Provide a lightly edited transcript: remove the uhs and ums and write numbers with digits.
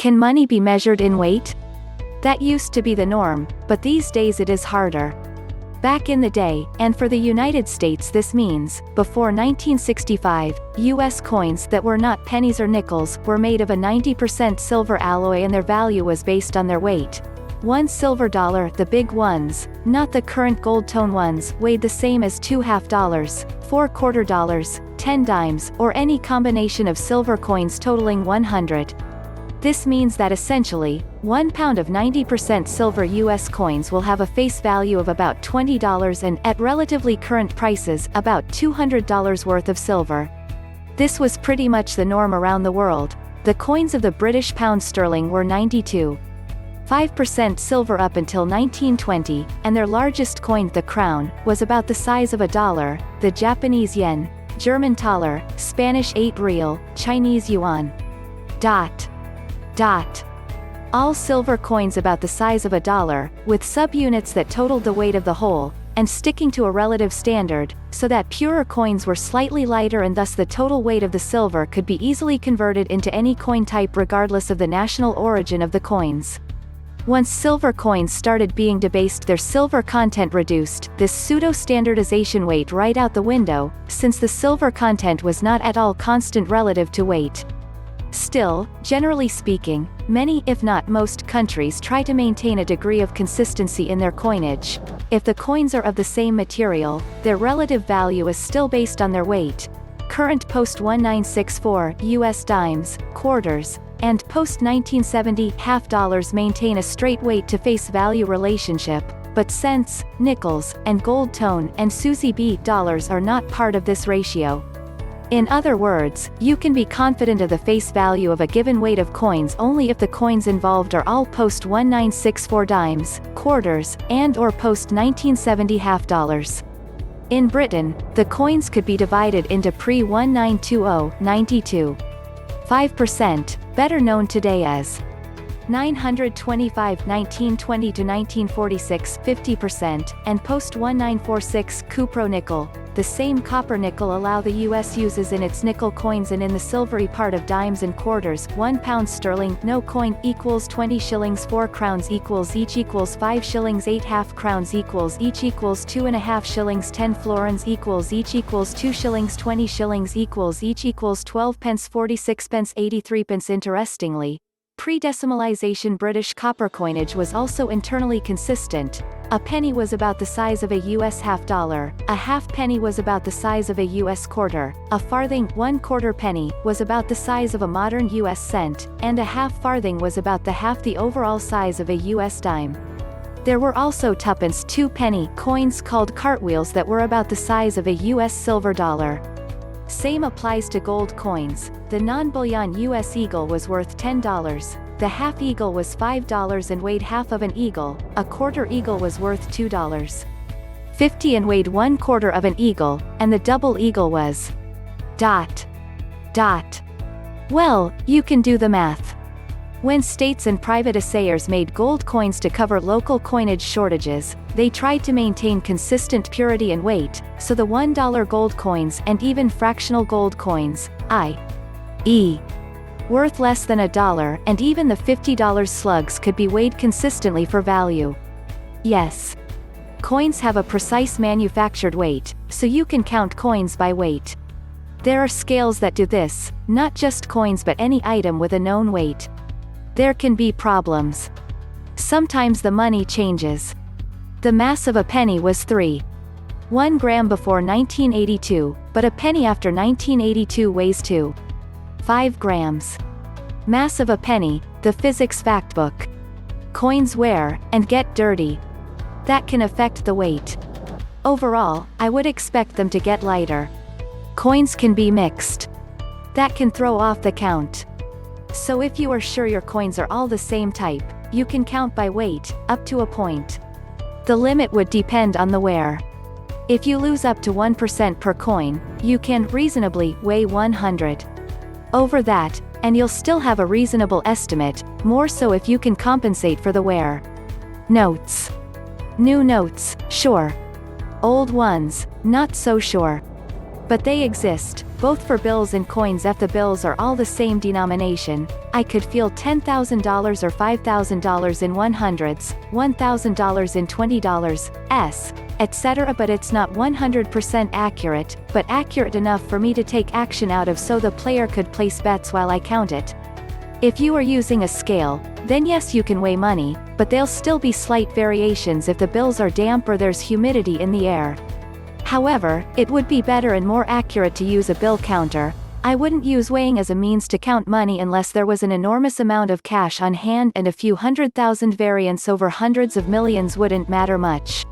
Can money be measured in weight? That used to be the norm, but these days it is harder. Back in the day, and for the United States this means, before 1965, U.S. coins that were not pennies or nickels were made of a 90% silver alloy and their value was based on their weight. One silver dollar, the big ones, not the current gold tone ones, weighed the same as two half dollars, 4 quarter dollars, 10 dimes, or any combination of silver coins totaling 100. This means that essentially, 1 pound of 90% silver US coins will have a face value of about $20 and, at relatively current prices, about $200 worth of silver. This was pretty much the norm around the world. The coins of the British pound sterling were 92.5% silver up until 1920, and their largest coin, the crown, was about the size of a dollar, the Japanese yen, German thaler, Spanish 8 real, Chinese yuan. All silver coins about the size of a dollar, with subunits that totaled the weight of the whole, and sticking to a relative standard, so that purer coins were slightly lighter and thus the total weight of the silver could be easily converted into any coin type regardless of the national origin of the coins. Once silver coins started being debased, their silver content reduced, this pseudo-standardization weight right out the window, since the silver content was not at all constant relative to weight. Still, generally speaking, many if not most countries try to maintain a degree of consistency in their coinage. If the coins are of the same material, their relative value is still based on their weight. Current post-1964 US dimes, quarters, and post-1970 half dollars maintain a straight weight to face value relationship, but cents, nickels, and gold tone and Susie B dollars are not part of this ratio. In other words, you can be confident of the face value of a given weight of coins only if the coins involved are all post-1964 dimes, quarters, and/or post-1970 half dollars. In Britain, the coins could be divided into pre-1920 92.5%, better known today as 925 1920 to 1946 50%, and post-1946 cupro nickel. The same copper nickel allow the US uses in its nickel coins and in the silvery part of dimes and quarters. 1 pound sterling, no coin, equals 20 shillings. 4 crowns equals each equals 5 shillings. 8 half crowns equals each equals 2.5 shillings. 10 florins equals each equals 2 shillings. 20 shillings equals each equals 12 pence. 46 pence. 83 pence. Interestingly, pre-decimalization British copper coinage was also internally consistent. A penny was about the size of a US half dollar, a half penny was about the size of a US quarter, a farthing, 1/4 penny, was about the size of a modern US cent, and a half farthing was about the overall size of a US dime. There were also tuppence 2-penny coins called cartwheels that were about the size of a US silver dollar. Same applies to gold coins. The non-bullion US eagle was worth $10. The half eagle was $5 and weighed half of an eagle. A quarter eagle was worth $2.50 and weighed 1/4 of an eagle, and the double eagle was ... Well, you can do the math. When states and private assayers made gold coins to cover local coinage shortages, they tried to maintain consistent purity and weight, so the $1 gold coins and even fractional gold coins, i.e. worth less than $1, and even the $50 slugs could be weighed consistently for value. Yes. Coins have a precise manufactured weight, so you can count coins by weight. There are scales that do this, not just coins but any item with a known weight. There can be problems. Sometimes the money changes. The mass of a penny was 3.1 gram before 1982, but a penny after 1982 weighs 2.5 grams. Mass of a penny, the physics factbook. Coins wear, and get dirty. That can affect the weight. Overall, I would expect them to get lighter. Coins can be mixed. That can throw off the count. So if you are sure your coins are all the same type, you can count by weight, up to a point. The limit would depend on the wear. If you lose up to 1% per coin, you can reasonably weigh 100. Over that, and you'll still have a reasonable estimate, more so if you can compensate for the wear. Notes. New notes, sure. Old ones, not so sure. But they exist. both for bills and coins. If the bills are all the same denomination, I could feel $10,000 or $5,000 in $100s, $1,000 in $20s, etc. But it's not 100% accurate, but accurate enough for me to take action out of, so the player could place bets while I count it. If you are using a scale, then yes, you can weigh money, but there'll still be slight variations if the bills are damp or there's humidity in the air. However, it would be better and more accurate to use a bill counter. I wouldn't use weighing as a means to count money unless there was an enormous amount of cash on hand, and a few 100,000 variants over hundreds of millions wouldn't matter much.